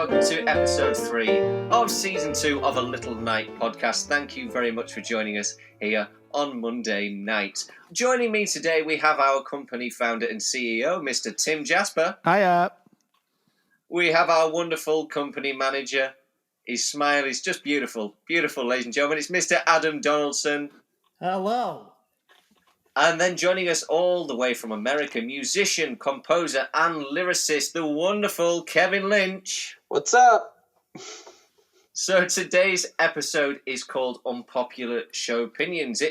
welcome to episode 3 of season 2 of A Little Night podcast. Thank you very much for joining us here on Monday night. Joining me today, we have our company founder and CEO, Mr. Tim Jasper. Hiya. We have our wonderful company manager. His smile is just beautiful. Beautiful, ladies and gentlemen. It's Mr. Adam Donaldson. Hello. And then joining us all the way from America, musician, composer, and lyricist, the wonderful Kevin Lynch. What's up? So today's episode is called Unpopular Show-pinions.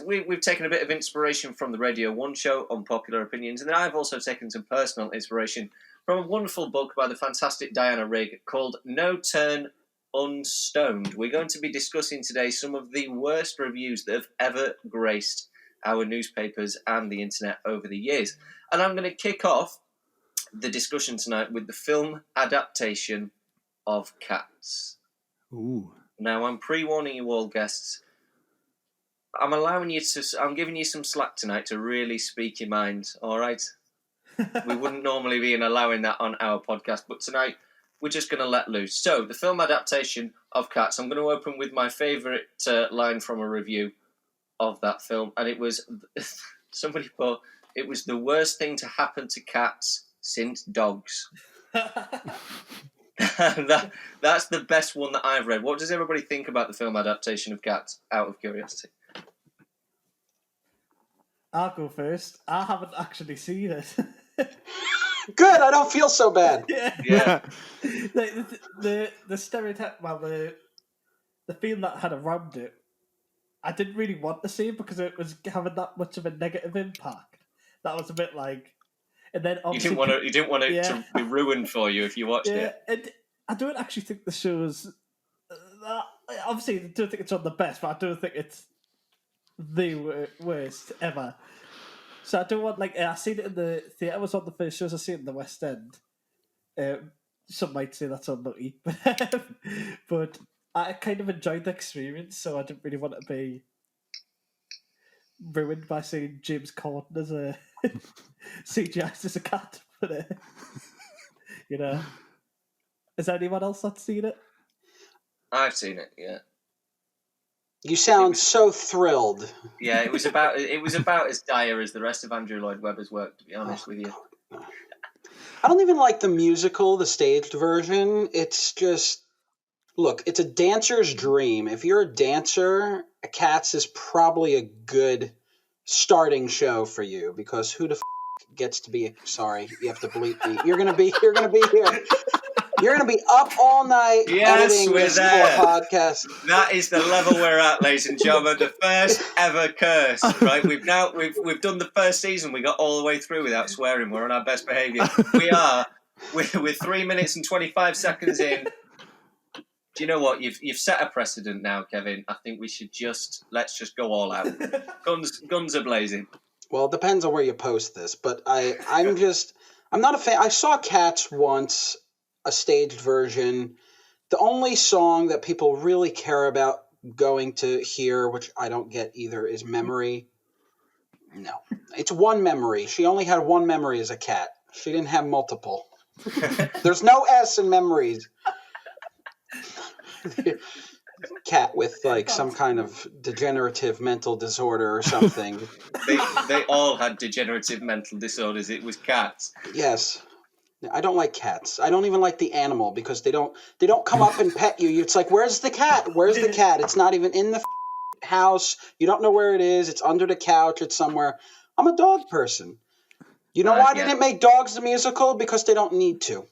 We've taken a bit of inspiration from the Radio 1 show, Unpopular Opinions, and then I've also taken some personal inspiration from a wonderful book by the fantastic Diana Rigg called No Turn Unstoned. We're going to be discussing today some of the worst reviews that have ever graced our newspapers and the internet over the years. And I'm going to kick off the discussion tonight with the film adaptation of Cats. Ooh. Now, I'm pre-warning you all, guests. I'm giving you some slack tonight to really speak your mind, all right? We wouldn't normally be allowing that on our podcast, but tonight we're just going to let loose. So, the film adaptation of Cats, I'm going to open with my favourite line from a review of that film, and it was, somebody put, it was the worst thing to happen to cats since dogs. That's the best one that I've read. What does everybody think about the film adaptation of Cats, out of curiosity? I'll go first. I haven't actually seen it. Good, I don't feel so bad. Yeah. the stereotype, well, the film that had around it, I didn't really want to see it because it was having that much of a negative impact. That was a bit like, and then you didn't want it to be ruined for you if you watched it. And I don't actually think the show's. Obviously, I don't think it's on the best, but I don't think it's the worst ever. So I don't want I seen it in the theatre. It was one of the first shows I seen in the West End. Some might say that's unlucky, but I kind of enjoyed the experience, so I didn't really want it to be ruined by seeing James Corden as a CGI as a cat. But, is there anyone else that's seen it? I've seen it, yeah. You sound so thrilled. Yeah, it was about as dire as the rest of Andrew Lloyd Webber's work, to be honest with you. I don't even like the musical, the staged version. It's just, look, it's a dancer's dream. If you're a dancer, Cats is probably a good starting show for you, because who the gets to be? Sorry, you have to bleep me. You're gonna be here. You're gonna be up all night editing this podcast. That is the level we're at, ladies and gentlemen. The first ever curse. Right? We've done the first season. We got all the way through without swearing. We're on our best behaviour. We're 3 minutes and 25 seconds in. Do you know what? You've set a precedent now, Kevin. I think we should let's just go all out. Guns are blazing. Well, it depends on where you post this, but I'm not a fan. I saw Cats once, a staged version. The only song that people really care about going to hear, which I don't get either, is Memory. No. It's one memory. She only had one memory as a cat. She didn't have multiple. There's no S in Memories. Cat with some kind of degenerative mental disorder or something. They all had degenerative mental disorders. It was cats. Yes. I don't like cats. I don't even like the animal because they don't come up and pet you. It's like, where's the cat? Where's the cat? It's not even in the house. You don't know where it is. It's under the couch. It's somewhere. I'm a dog person. You know why they didn't make Dogs the musical? Because they don't need to.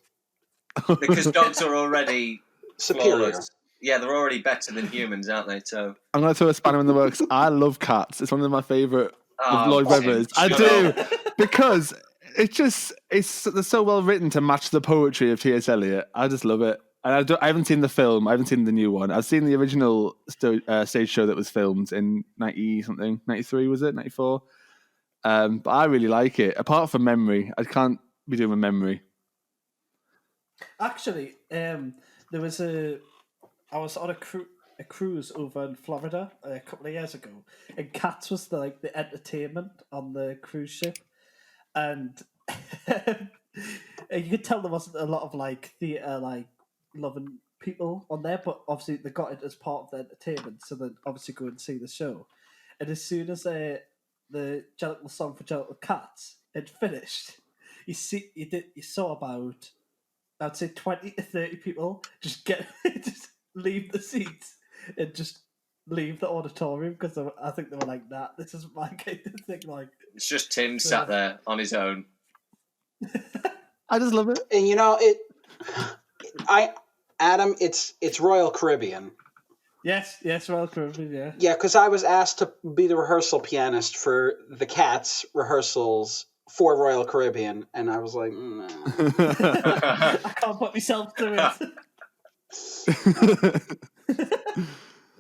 Because dogs are already superior. Flawless. Yeah, they're already better than humans, aren't they? So I'm going to throw a spanner in the works. I love Cats. It's one of my favourite of Lloyd Webber's. I do, because they're so well written to match the poetry of T.S. Eliot. I just love it. And I haven't seen the film. I haven't seen the new one. I've seen the original stage show that was filmed in 90-something. 93, was it? 94? But I really like it. Apart from Memory. I can't be doing a Memory. Actually, I was on a cruise over in Florida a couple of years ago, and Cats was the entertainment on the cruise ship, and you could tell there wasn't a lot of theatre loving people on there, but obviously they got it as part of the entertainment, so they obviously go and see the show. And as soon as the Jellicle song for Jellicle Cats had finished, you saw about, I'd say 20 to 30 people just leave the seats and just leave the auditorium because I think they were like, "Nah, this isn't my kind of thing." Like, it's just Tim sat there on his own. I just love it, and Adam, it's Royal Caribbean. Yes, Royal Caribbean, yeah. Yeah, because I was asked to be the rehearsal pianist for the Cats rehearsals for Royal Caribbean, and I was like, nah. I can't put myself through it.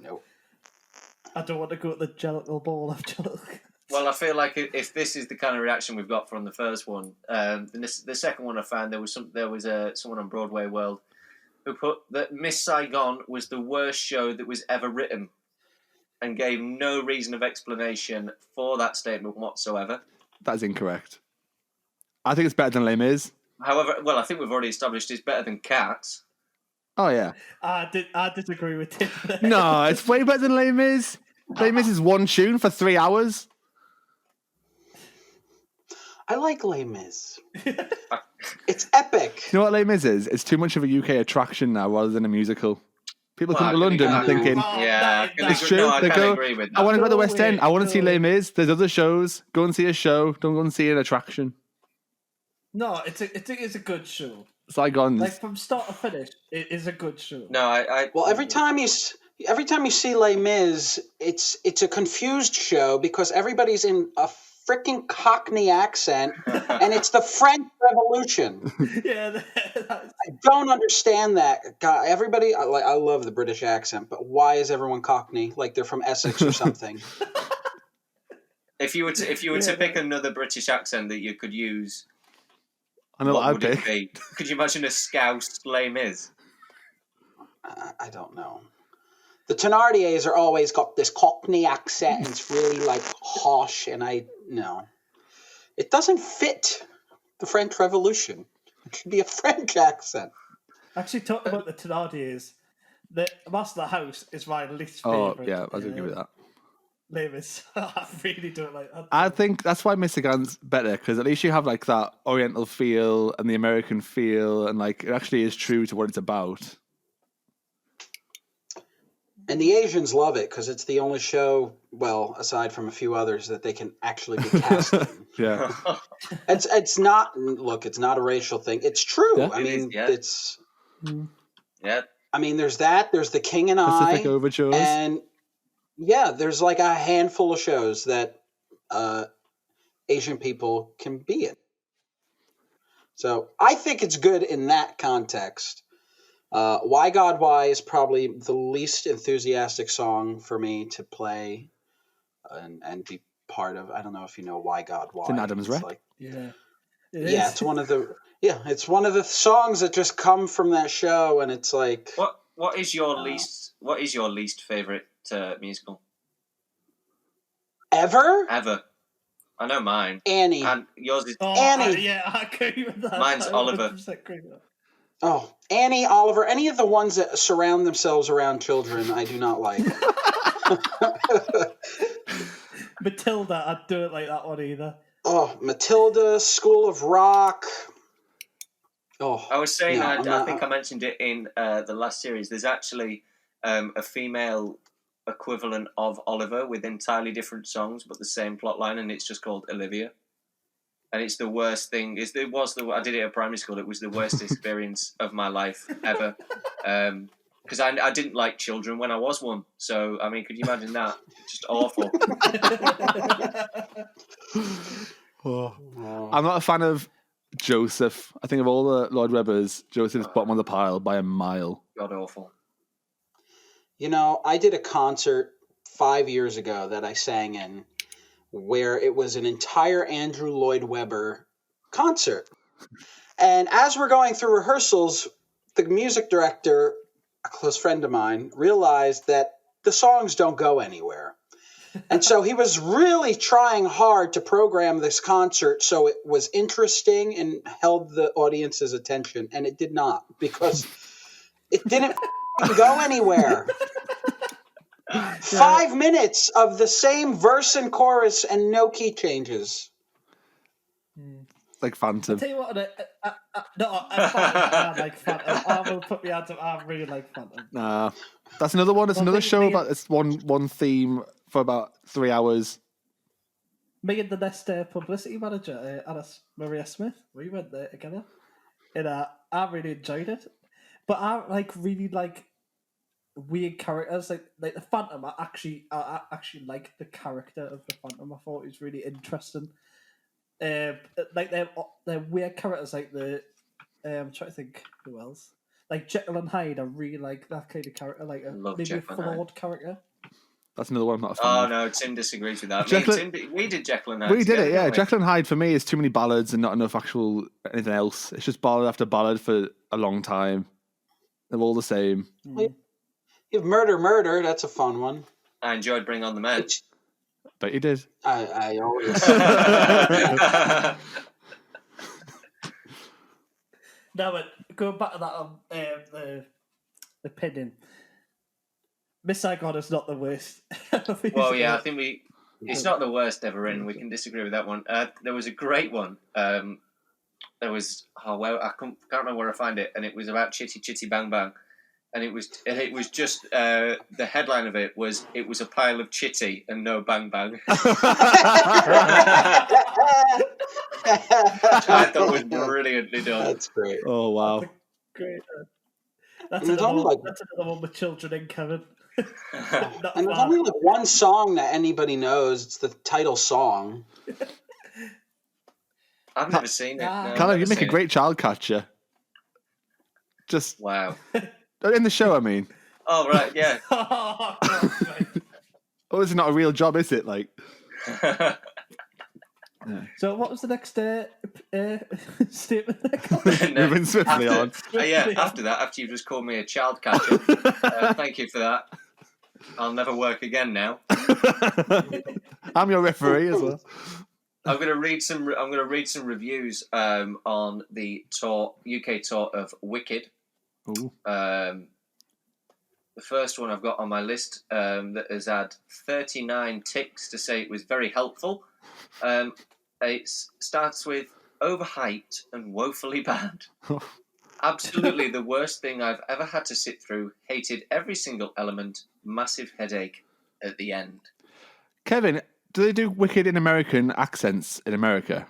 Nope. I don't want to go to the Jellicle Ball of Jellicle. Well, I feel like if this is the kind of reaction we've got from the first one, then the second one I found there was someone on Broadway World who put that Miss Saigon was the worst show that was ever written, and gave no reason of explanation for that statement whatsoever. That is incorrect. I think it's better than Les Mis. However, well, I think we've already established it's better than Cats. Oh yeah. I disagree with him. No, it's way better than Les Mis. Les Mis is one tune for 3 hours. I like Les Mis. It's epic. You know what Les Mis is? It's too much of a UK attraction now rather than a musical. People come to London thinking, it's true. No, I they can't go, agree with that. I want to go to the West End. I want to see Les Mis. There's other shows. Go and see a show. Don't go and see an attraction. No, it's a good show. Saigons. Like from start to finish, it is a good show. No, Well, every time you see Les Mis, it's a confused show because everybody's in a freaking Cockney accent, and it's the French Revolution. Yeah, I don't understand that. God, everybody, I love the British accent, but why is everyone Cockney? Like they're from Essex or something. If you were to pick another British accent that you could use, I know what I'd would it pick. be? Could you imagine a Scouse Les Mis? I don't know. The Thénardiers are always got this Cockney accent, and it's really like harsh, and no. It doesn't fit the French Revolution. It should be a French accent. Actually, talking about the Thénardiers, the Master of the House is my least favourite. Oh, yeah, I was going to give it that. Les Mis. I really don't like that. I think that's why Michigan's better, because at least you have like that Oriental feel and the American feel, and like it actually is true to what it's about. And the Asians love it because it's the only show, well, aside from a few others, that they can actually be cast in. Yeah. It's not a racial thing. It's true. Yeah. I mean, it's... Yeah. I mean, there's that. There's The King and Pacific I. Overtures. And, yeah, there's like a handful of shows that Asian people can be in. So I think it's good in that context. Why God Why is probably the least enthusiastic song for me to play and be part of. I don't know if you know Why God Why. It's an Adam's Rep. Like, Yeah. it's one of the songs that just come from that show, and it's like what is your least favorite musical ever? I know mine. Annie. And yours is Annie. I agree with that. Mine's Oliver. 100% agree with that. Oh, Annie, Oliver, any of the ones that surround themselves around children, I do not like. Matilda, I don't like that one either. Oh, Matilda, School of Rock. Oh, I was saying, no, I think I mentioned it in the last series. There's actually a female equivalent of Oliver with entirely different songs, but the same plot line, and it's just called Olivia. And it's the worst thing. I did it at primary school. It was the worst experience of my life ever. Because I didn't like children when I was one. So, I mean, could you imagine that? Just awful. I'm not a fan of Joseph. I think of all the Lloyd Webbers, Joseph's bottom of the pile by a mile. God awful. You know, I did a concert 5 years ago that I sang in where it was an entire Andrew Lloyd Webber concert. And as we're going through rehearsals, the music director, a close friend of mine, realized that the songs don't go anywhere. And so he was really trying hard to program this concert so it was interesting and held the audience's attention, and it did not, because It didn't go anywhere. 5 minutes of the same verse and chorus and no key changes. Like Phantom. I'll tell you what, I like Phantom. I will put my hands up. I really like Phantom. Nah, that's another one. It's another show about this one theme for about 3 hours. Me and the next publicity manager, Alice Maria Smith, we went there together, and I really enjoyed it. But I really like weird characters, like the Phantom. I actually like the character of the Phantom. I thought it was really interesting. Like they're weird characters, like I'm trying to think who else. Like Jekyll and Hyde, I really like that kind of character, like maybe a flawed character. That's another one I'm not a fan of. No, Tim disagrees with that. We did Jekyll and Hyde. We did it, yeah. Jekyll and Hyde for me is too many ballads and not enough actual anything else. It's just ballad after ballad for a long time. They're all the same. You have Murder. That's a fun one. I enjoyed Bring on the Men. But you did. I always. No, but going back to that the opinion. Miss Saigon is not the worst. Well, yeah, I think it's not the worst ever written. We can disagree with that one. There was a great one. There was I can't remember where I find it, and it was about Chitty Chitty Bang Bang, and it was just the headline of it was a pile of chitty and no bang bang. Which I thought was brilliantly done. That's great. Oh wow, great. That's another one with children in, Kevin. And there's only like one song that anybody knows. It's the title song. I've never seen it. No, Callum, you make a great child catcher. Just wow. In the show, I mean. Oh right, yeah. Oh, it's not a real job, is it? Like. So, what was the next statement? Moving swiftly on. After that, after you've just called me a child catcher, thank you for that. I'll never work again now. I'm your referee as well. I'm going to read some reviews on the UK tour of Wicked. Ooh. The first one I've got on my list that has had 39 ticks to say it was very helpful. It starts with overhyped and woefully bad. Absolutely the worst thing I've ever had to sit through. Hated every single element. Massive headache at the end. Kevin, do they do Wicked in American accents in America?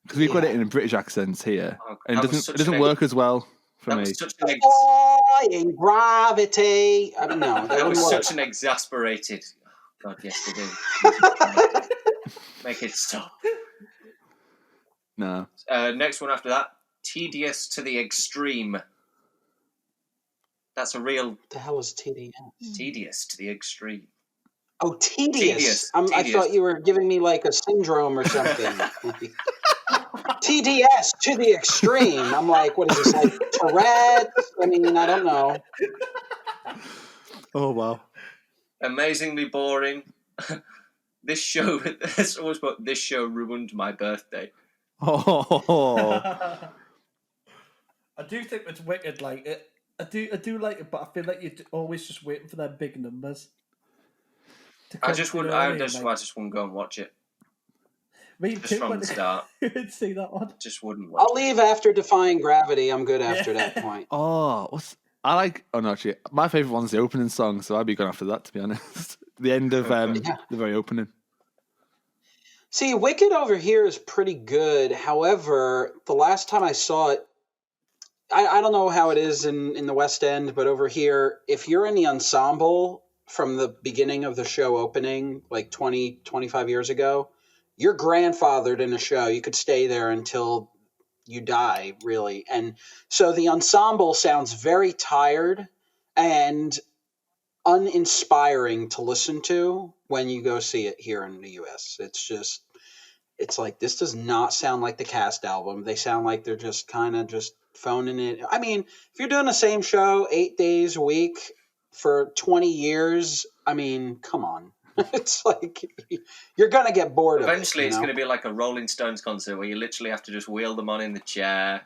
Because we've got it in British accents here. And it doesn't work as well for me. In gravity. I mean, no, that was such an exasperated... God, yes, they do. Make it stop. No. Next one after that. Tedious to the extreme. That's a real... What the hell is TDS? Tedious to the extreme. Oh, tedious. I thought you were giving me like a syndrome or something. TDS to the extreme. I'm like, what is this, like Tourette's? I mean, I don't know. Oh, wow. Amazingly boring. This show ruined my birthday. Oh. I do think it's Wicked, like it. I do like it, but I feel like you're always just waiting for their big numbers. I just wouldn't go and watch it. Me just too, from the start. See that one? Just wouldn't watch I'll leave after Defying Gravity. I'm good after that point. Oh, actually, my favourite one's the opening song, so I'd be going after that, to be honest. The end of the very opening. See, Wicked over here is pretty good. However, the last time I saw it, I don't know how it is in the West End, but over here, if you're in the ensemble from the beginning of the show opening, like 20, 25 years ago, you're grandfathered in a show. You could stay there until you die, really. And so the ensemble sounds very tired and uninspiring to listen to when you go see it here in the U.S. It's like, this does not sound like the cast album. They sound like they're just kind of just phoning it. I mean, if you're doing the same show 8 days a week for 20 years, I mean, come on. It's like, you're going to get bored of it. Eventually, it's going to be like a Rolling Stones concert where you literally have to just wheel them on in the chair.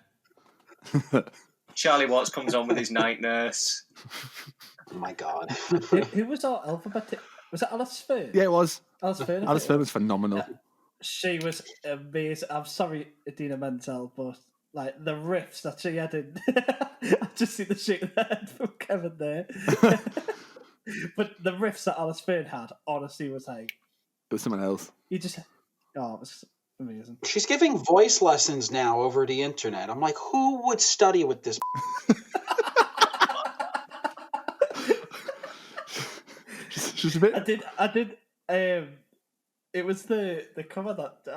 Charlie Watts comes on with his night nurse. Oh my God. Who was our alphabet? Was it Alice Fern? Yeah, it was. Alice Fern. Alice Fern was phenomenal. Yeah. She was amazing. I'm sorry, Idina Menzel, but like the riffs that she had in, I just see the shake of the head from Kevin there. But the riffs that Alice Fern had, honestly, was like It was someone else. it was amazing. She's giving voice lessons now over the internet. I'm like, who would study with this? She's a bit. I did. It was the cover that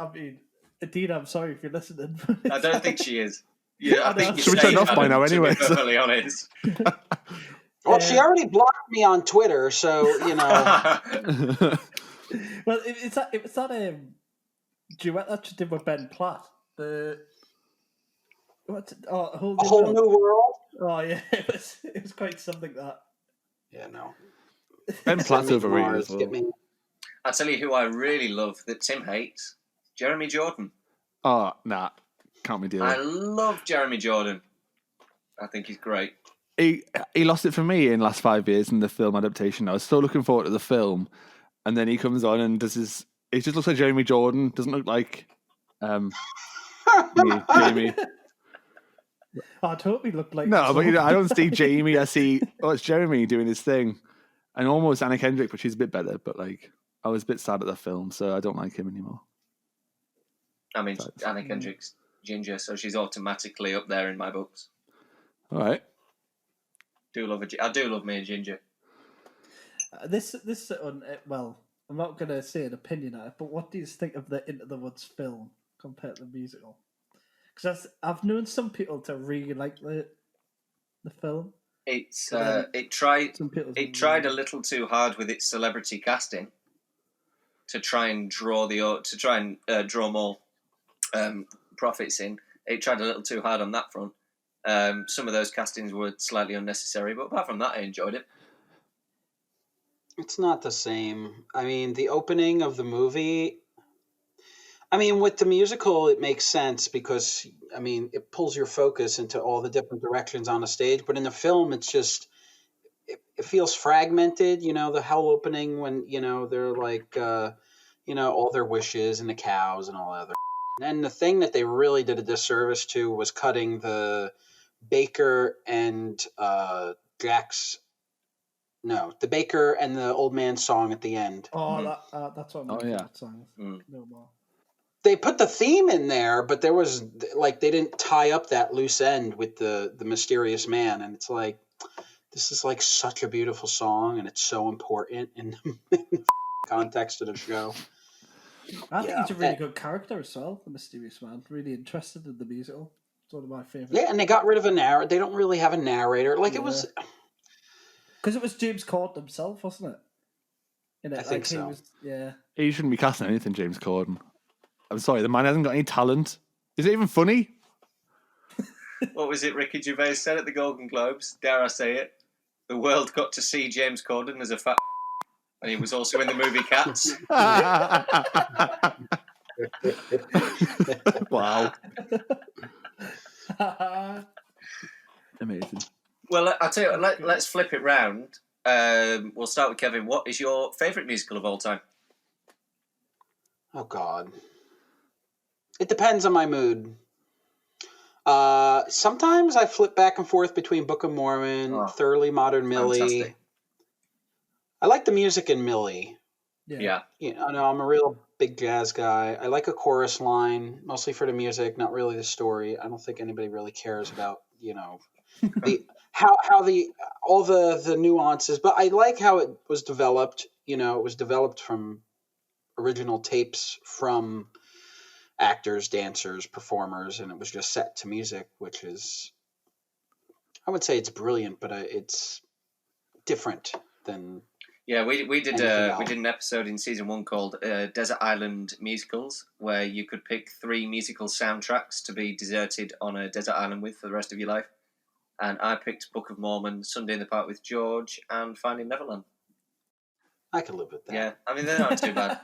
Adina, I'm sorry if you're listening. I don't think she is. Yeah, I think Should we turn off by now anyway? To be perfectly honest. Well, she already blocked me on Twitter, so you know. Well, it was that duet that she did with Ben Platt. A whole New world. Oh yeah, it was quite something that. Yeah, no. Ben Platt's overrated as well. I'll tell you who I really love that Tim hates. Jeremy Jordan. Oh, nah. Can't be doing I it. love Jeremy Jordan. I think he's great. He lost it for me in the last 5 years in the film adaptation. I was so looking forward to the film, and then he comes on and does his. It just looks like Jeremy Jordan. Doesn't look like Jamie. I'd hope he looked like. No, but I don't see Jamie. I see it's Jeremy doing his thing, and almost Anna Kendrick, but she's a bit better. But like, I was a bit sad at the film, so I don't like him anymore. I mean, Anna Kendrick's ginger, so she's automatically up there in my books. All right. I do love me a ginger. This well, I'm not going to say an opinion on it, but what do you think of the Into the Woods film compared to the musical? Because I've known some people to really like the film. It tried a little too hard with its celebrity casting to try and draw more profits in. It tried a little too hard on that front. Some of those castings were slightly unnecessary, but apart from that, I enjoyed it. It's not the same. I mean, the opening of the movie. I mean, with the musical, it makes sense because, I mean, it pulls your focus into all the different directions on the stage. But in the film, it's just, it feels fragmented, you know, the whole opening when, you know, they're like, all their wishes and the cows and all that other. And the thing that they really did a disservice to was cutting the Baker and the Baker and the old man song at the end. Oh, that's what I'm songs. No more. They put the theme in there, but there was like they didn't tie up that loose end with the mysterious man, and it's like this is like such a beautiful song, and it's so important in the context of the show. I think he's a really good character as well, the mysterious man. Really interested in the musical. It's one of my favorites. Yeah, and they got rid of a narrator. They don't really have a narrator. Like it was because it was James Corden himself, wasn't it? I think so. He shouldn't be casting anything, James Corden. I'm sorry, the man hasn't got any talent. Is it even funny? What was it Ricky Gervais said at the Golden Globes? Dare I say it? The world got to see James Corden as a fat and he was also in the movie Cats. Wow. Amazing. Well, I'll tell you, let's flip it round. We'll start with Kevin. What is your favourite musical of all time? Oh, God. It depends on my mood. Sometimes I flip back and forth between Book of Mormon, Thoroughly Modern Millie. Fantastic. I like the music in Millie. Yeah. I'm a real big jazz guy. I like a chorus line, mostly for the music, not really the story. I don't think anybody really cares about, all the nuances. But I like how it was developed. It was developed from original tapes from actors, dancers, performers, and it was just set to music, which is, I would say it's brilliant, but it's different than. Yeah, we did an episode in season 1 called Desert Island Musicals, where you could pick 3 musical soundtracks to be deserted on a desert island with for the rest of your life. And I picked Book of Mormon, Sunday in the Park with George, and Finding Neverland. I could live with that. Yeah, I mean, they're not too bad.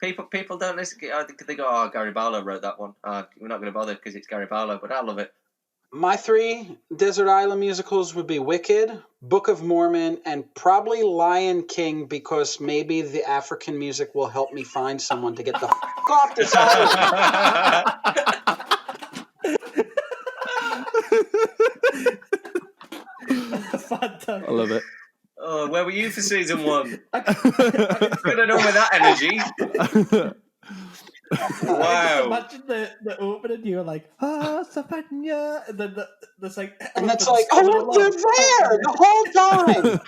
People don't listen. I think they go, Gary Barlow wrote that one. We're not going to bother because it's Gary Barlow, but I love it. My 3 desert island musicals would be Wicked, Book of Mormon, and probably Lion King, because maybe the African music will help me find someone to get the off this island. Fantastic. I love it. Oh, where were you for season 1? Could have done with that energy. Wow. Imagine the opening, you're like, Savannah, and then there's like... And it's like, oh, look, they're there the whole time.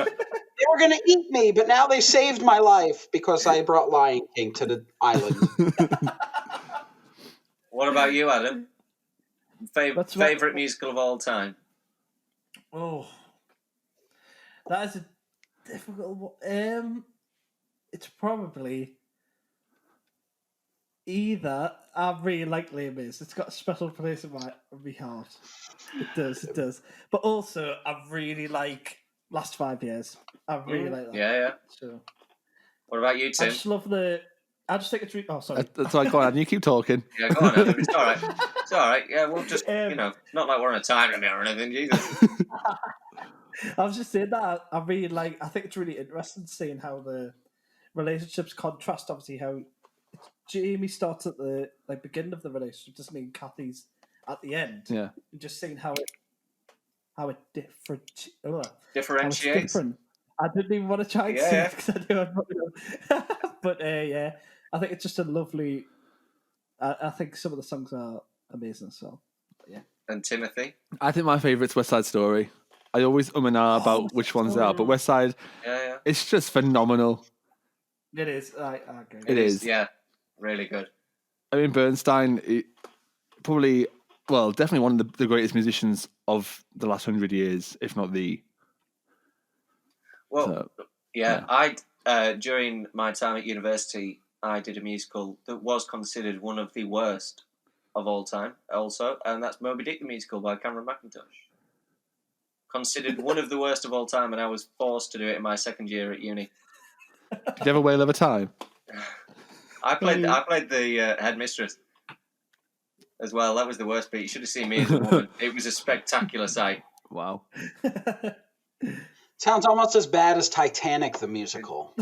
They were going to eat me, but now they saved my life because I brought Lion King to the island. What about you, Adam? Favorite musical of all time? Oh, that is a difficult one. It's probably either... I really like Les Mis. It's got a special place in my heart. It does. But also, I really like Last 5 Years. I really like that. Yeah. So, what about you, Tim? I just love I just think it's really... Oh, sorry. That's right, go on, you keep talking. Yeah, go on, Adam. It's all right. It's all right. Yeah, we'll just, not like we're on a time limit or anything, either. I was just saying that I really like... I think it's really interesting seeing how the relationships contrast, obviously, how Jamie starts at the beginning of the relationship, doesn't mean Kathy's at the end. Yeah. And just seeing how it differentiates. Different. I didn't even want to try and say it because I knew I'd probably know. But yeah, I think it's just a lovely... I think some of the songs are amazing as well. But, yeah. And Timothy? I think my favourite's West Side Story. I always and ah about which ones they are, but West Side, it's just phenomenal. It is. I agree. It is. Yeah, really good. I mean, Bernstein, definitely one of the greatest musicians of the last 100 years, if not the... Well, I during my time at university, I did a musical that was considered one of the worst of all time, also, and that's Moby Dick the Musical by Cameron McIntosh. Considered one of the worst of all time, and I was forced to do it in my second year at uni. Did you have a whale of a time? I played the headmistress as well. That was the worst bit. You should have seen me as a woman. It was a spectacular sight. Wow. Sounds almost as bad as Titanic the musical.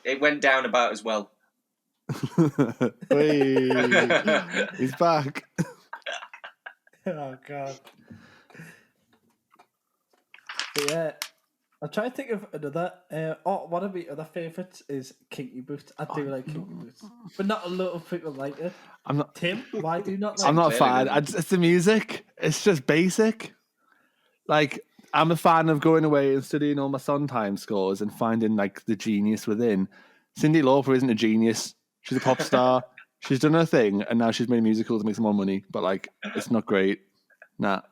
It went down about as well. He's back. Oh God. But yeah, I'm trying to think of another. One of my other favourites is Kinky Boots. I do like Kinky Boots, but not a lot of people like it. I'm not. Tim, why do you not like it? I'm not a fan. It's the music. It's just basic. Like, I'm a fan of going away and studying all my Sondheim scores and finding like the genius within. Cyndi Lauper isn't a genius. She's a pop star. She's done her thing, and now she's made musicals to make some more money. But like, it's not great. Nah,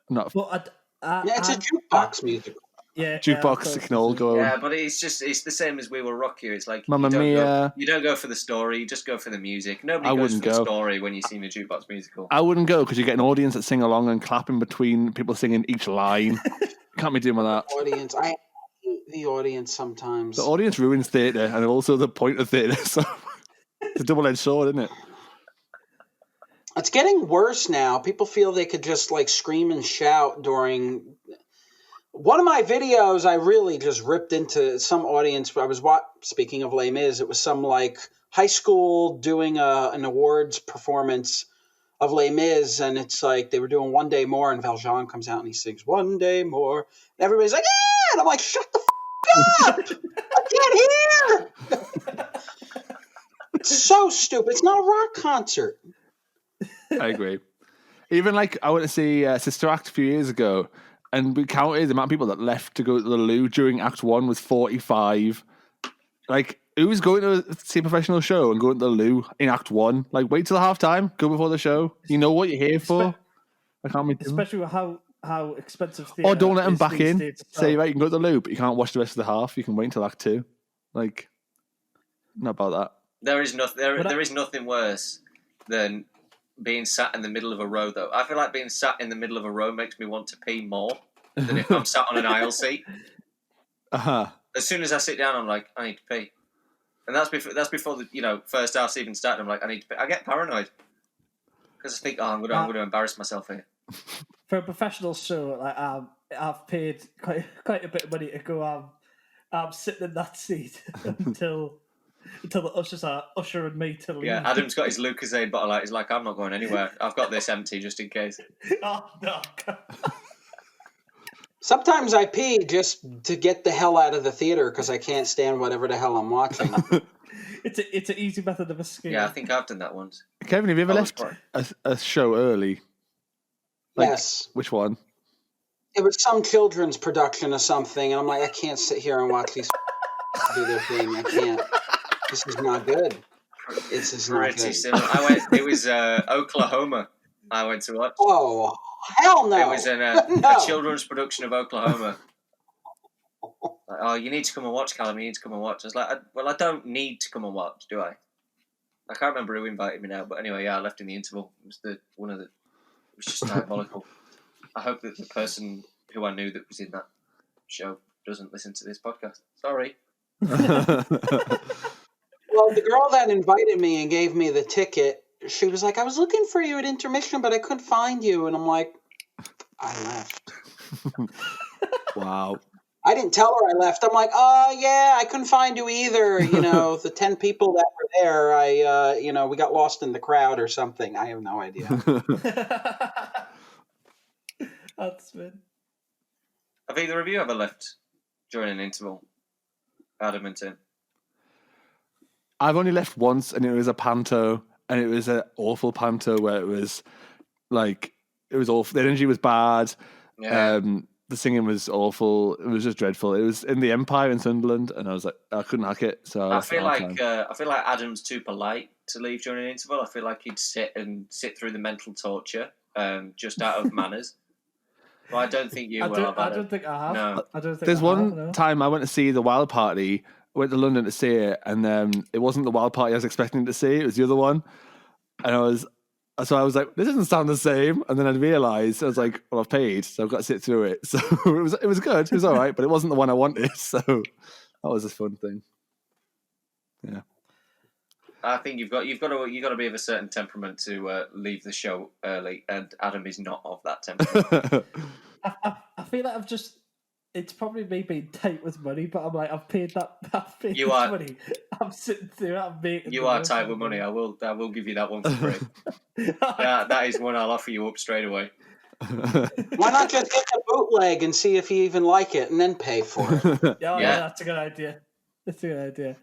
not. But it's a jukebox musical. Yeah, jukebox. It can all go. Yeah, but it's the same as We Will Rock You. It's like Mamma Mia. You don't go for the story. You just go for the music. Nobody goes for the story when you see the jukebox musical. I wouldn't go because you get an audience that sing along and clap in between people singing each line. Can't be doing with that. I hate the audience sometimes. The audience ruins theatre and also the point of theatre. So it's a double-edged sword, isn't it? It's getting worse now. People feel they could just like scream and shout during. One of my videos, I really just ripped into some audience. I was speaking of Les Mis, it was some like high school doing an awards performance of Les Mis, and it's like they were doing One Day More, and Valjean comes out and he sings One Day More, and everybody's like, yeah, and I'm like, shut the up! I can't hear. It's so stupid. It's not a rock concert. I agree. Even like I went to see Sister Act a few years ago. And we counted the amount of people that left to go to the loo during Act 1 was 45. Like, who's going to see a professional show and going to the loo in Act 1? Like, wait till half time, go before the show. You know what you're here for. I can't be especially with how expensive theatre. Or don't let them back in. Say, right, you can go to the loo, but you can't watch the rest of the half. You can wait until Act 2. Like, not about that. There is nothing worse than being sat in the middle of a row, though. I feel like being sat in the middle of a row makes me want to pee more than if I'm sat on an aisle seat. Uh-huh. As soon as I sit down, I'm like, I need to pee. And that's before the first half's even started. I'm like, I need to pee. I get paranoid because I think, I'm going to embarrass myself here. for a professional show, like I've paid quite a bit of money to go. I'm sitting in that seat until the ushers are ushering me to leave. Yeah, Adam's got his Lucozade bottle out. He's like, I'm not going anywhere. I've got this empty just in case. Oh no! Sometimes I pee just to get the hell out of the theater because I can't stand whatever the hell I'm watching. It's an easy method of escape. Yeah, I think I've done that once. Kevin, have you ever left a show early? Yes. Which one? It was some children's production or something, and I'm like, I can't sit here and watch these do their thing. I can't. This is not good. This is not Pretty good. similar. It was Oklahoma. I went to watch. Oh, hell no! It was a children's production of Oklahoma. Like, oh, you need to come and watch, Callum. You need to come and watch. I was like, I don't need to come and watch, do I? I can't remember who invited me now, but anyway, yeah, I left in the interval. It was it was just diabolical. I hope that the person who I knew that was in that show doesn't listen to this podcast. Sorry. Well, the girl that invited me and gave me the ticket, she was like, I was looking for you at intermission, but I couldn't find you. And I'm like, I left. Wow. I didn't tell her I left. I'm like, yeah, I couldn't find you either. You know, the 10 people that were there, we got lost in the crowd or something. I have no idea. That's good. Have either of you ever left during an interval? Adam and Tim? I've only left once, and it was a panto, and it was an awful panto where it was like, it was awful. The energy was bad. Yeah. The singing was awful. It was just dreadful. It was in the Empire in Sunderland, and I was like, I couldn't hack it. So I feel like Adam's too polite to leave during an interval. I feel like he'd sit through the mental torture just out of manners. Well, I don't think you will. I don't think I have. No. I don't think there's I one have, no. time I went to see the Wild Party. I went to London to see it, and it wasn't the Wild Party I was expecting to see. It was the other one, and I was like, this doesn't sound the same. And then I realised, I was like, well, I've paid, so I've got to sit through it. So it was good. It was all right, but it wasn't the one I wanted. So that was a fun thing. Yeah. I think you've got to be of a certain temperament to leave the show early, and Adam is not of that temperament. I feel like it's probably me being tight with money, but I'm like, I've paid this money. I'm sitting there, I'm making. You are tight with money. I will give you that one for free. that is one I'll offer you up straight away. Why not just get the bootleg and see if you even like it, and then pay for it? Yeah, that's a good idea. That's a good idea.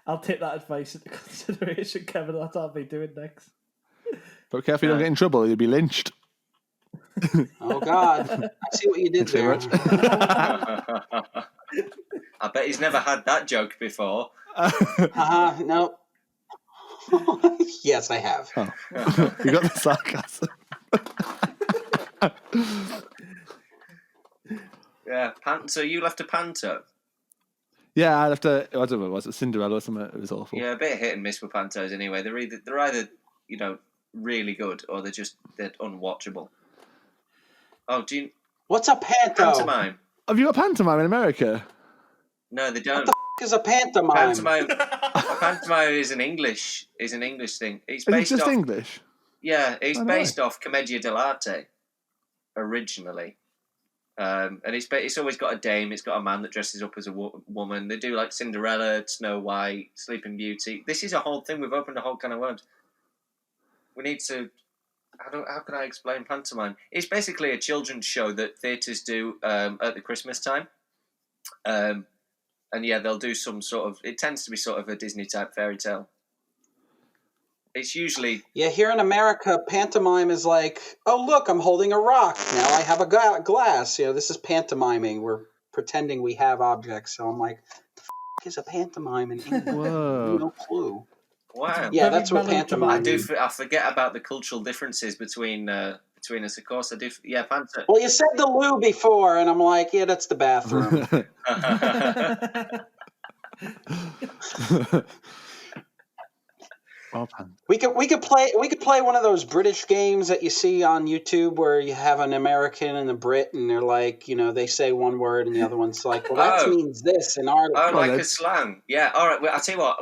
I'll take that advice into consideration, Kevin. That's what I'll be doing next. But careful you don't get in trouble, you'll be lynched. Oh, God. I see what you did there. I bet he's never had that joke before. No. Yes, I have. Oh. You got the sarcasm. Yeah, so you left a panto? Yeah, I left I don't know, was it Cinderella or something? It was awful. Yeah, a bit of hit and miss with pantos anyway. They're either really good or they're unwatchable. Oh, what's a panto? Pantomime. Have you got pantomime in America? No, they don't. What the is a pantomime? Pantomime is an English thing. Is it just English? Yeah, it's based off Commedia dell'arte originally. And it's always got a dame. It's got a man that dresses up as a woman. They do like Cinderella, Snow White, Sleeping Beauty. This is a whole thing. We've opened a whole can of worms. We need to. How can I explain pantomime? It's basically a children's show that theatres do at the Christmas time. And yeah, they'll do some sort of. It tends to be sort of a Disney type fairy tale. It's usually... Yeah, here in America, pantomime is like, oh, look, I'm holding a rock. Now I have a glass. This is pantomiming. We're pretending we have objects. So I'm like, the is a pantomime in English? Whoa. No clue. Wow. Yeah, that's what pantomime is. I forget about the cultural differences between us, of course. I do. Yeah, pantomime. Well, you said the loo before, and I'm like, yeah, that's the bathroom. We could play one of those British games that you see on YouTube where you have an American and a Brit, and they're like, they say one word and the other one's like, well, that means this in our. Oh, like a slang. Yeah. All right. Well, I'll tell you what.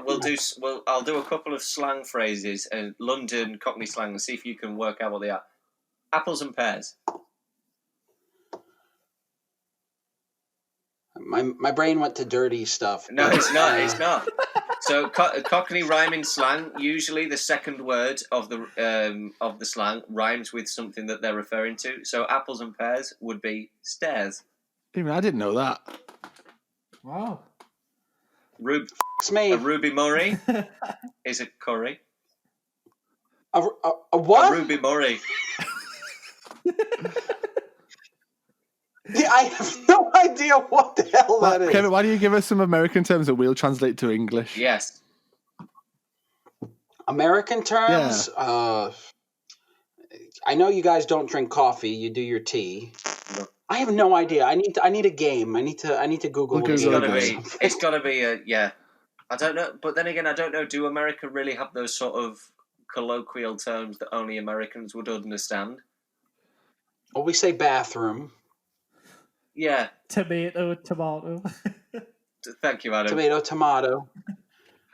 I'll do a couple of slang phrases, London Cockney slang, and see if you can work out what they are. Apples and pears. My brain went to dirty stuff. No, it's not. It's not. So Cockney rhyming slang. Usually, the second word of the slang rhymes with something that they're referring to. So apples and pears would be stairs. Even I didn't know that. Wow. Me. A Ruby Murray is a curry. A what? A Ruby Murray. Yeah, I have no idea what the hell that is. Kevin, why do you give us some American terms that we'll translate to English? Yes. American terms? Yeah. I know you guys don't drink coffee. You do your tea. No. I have no idea. I need a game. I need to Google. We'll It's gotta be a yeah. I don't know, but then again, I don't know. Do America really have those sort of colloquial terms that only Americans would understand? Well, we say bathroom. Yeah. Tomato. Thank you, Adam. Tomato.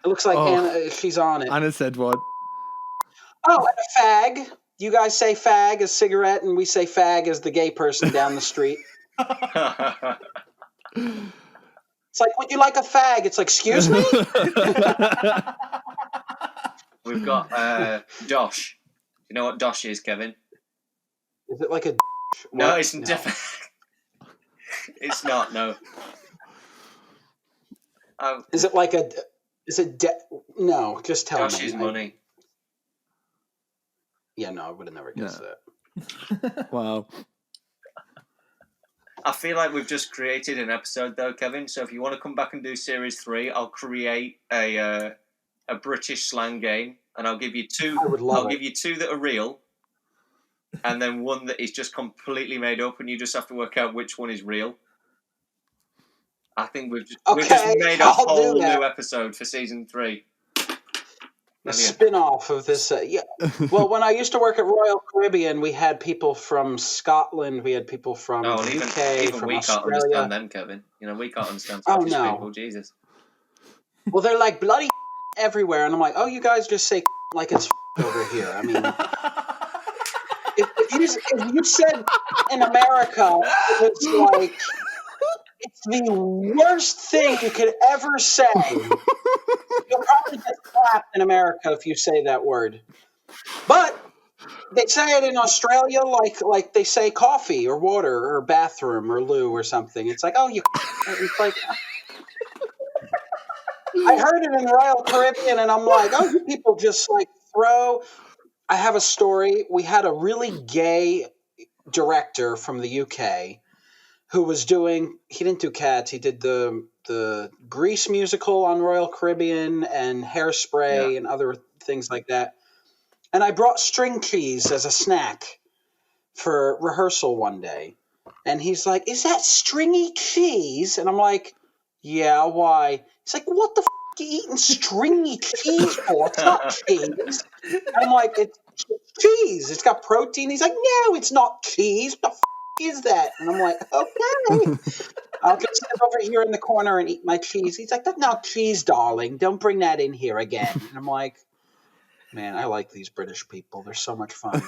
It looks like Anna, she's on it. Anna said one. Oh, and a fag. You guys say fag as cigarette, and we say fag as the gay person down the street. It's like, would you like a fag? It's like, excuse me? We've got dosh. You know what dosh is, Kevin? Is it like a... No, it's different. It's not, no. Is it like a... Is it... No, just tell dosh me. Dosh is money. Yeah, no, I would have never guessed that. Wow. I feel like we've just created an episode, though, Kevin. So if you want to come back and do Series 3, I'll create a British slang game, and I'll give you two. Give you two that are real, and then one that is just completely made up, and you just have to work out which one is real. I think we've just made a whole new episode for Season 3. A spin-off of this. Yeah. Well, when I used to work at Royal Caribbean, we had people from Scotland, we had people from the UK, even from we Australia. Can't understand them, Kevin. You know, we can't understand Scottish people. Jesus. Well, they're like bloody everywhere, and I'm like, oh, you guys just say like it's over here. I mean, if you said in America, it's like it's the worst thing you could ever say. You'll probably get clapped in America if you say that word. But they say it in Australia like they say coffee or water or bathroom or loo or something. It's like, oh, you... It's like... I heard it in Royal Caribbean, and I'm like, oh, you people just like throw... I have a story. We had a really gay director from the UK who was doing... He didn't do Cats. He did the Grease musical on Royal Caribbean and Hairspray and other things like that. And I brought string cheese as a snack for rehearsal one day. And he's like, is that stringy cheese? And I'm like, yeah, why? He's like, what the f*** are you eating stringy cheese for? It's not cheese. And I'm like, it's cheese. It's got protein. He's like, no, it's not cheese. What the f*** is that? And I'm like, okay. I'll just sit over here in the corner and eat my cheese. He's like, that's not cheese, darling. Don't bring that in here again. And I'm like, man, I like these British people. They're so much fun.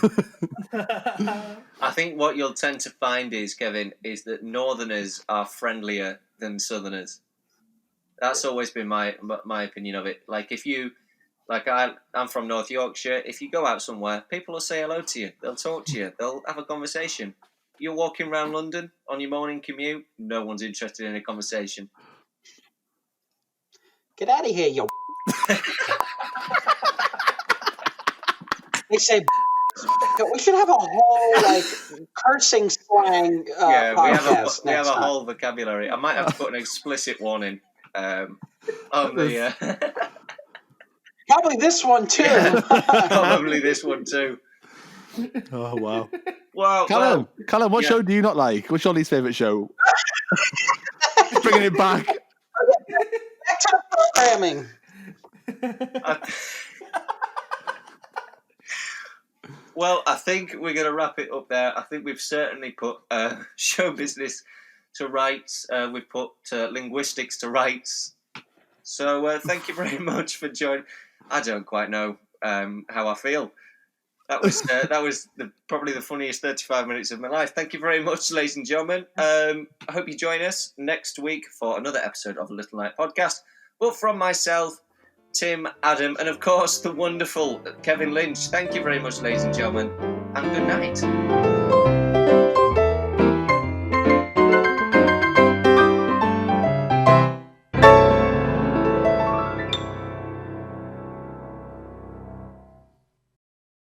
I think what you'll tend to find is, Kevin, is that Northerners are friendlier than Southerners. That's always been my opinion of it. Like I'm from North Yorkshire. If you go out somewhere, people will say hello to you. They'll talk to you. They'll have a conversation. You're walking around London on your morning commute, no one's interested in a conversation. Get out of here, you... They say... We should have a whole, cursing slang podcast we have a time. whole vocabulary. I might have to put an explicit warning on the... Probably this one, too. Probably this one, too. Oh, wow. Well, Callum, what show do you not like? What's your least favourite show? Bringing it back. Back to the programming. Well, I think we're going to wrap it up there. I think we've certainly put show business to rights. We've put linguistics to rights. So thank you very much for joining. I don't quite know how I feel. That was probably the funniest 35 minutes of my life. Thank you very much, ladies and gentlemen. I hope you join us next week for another episode of the Little Night Podcast. But from myself, Tim, Adam, and of course the wonderful Kevin Lynch, thank you very much, ladies and gentlemen, and good night.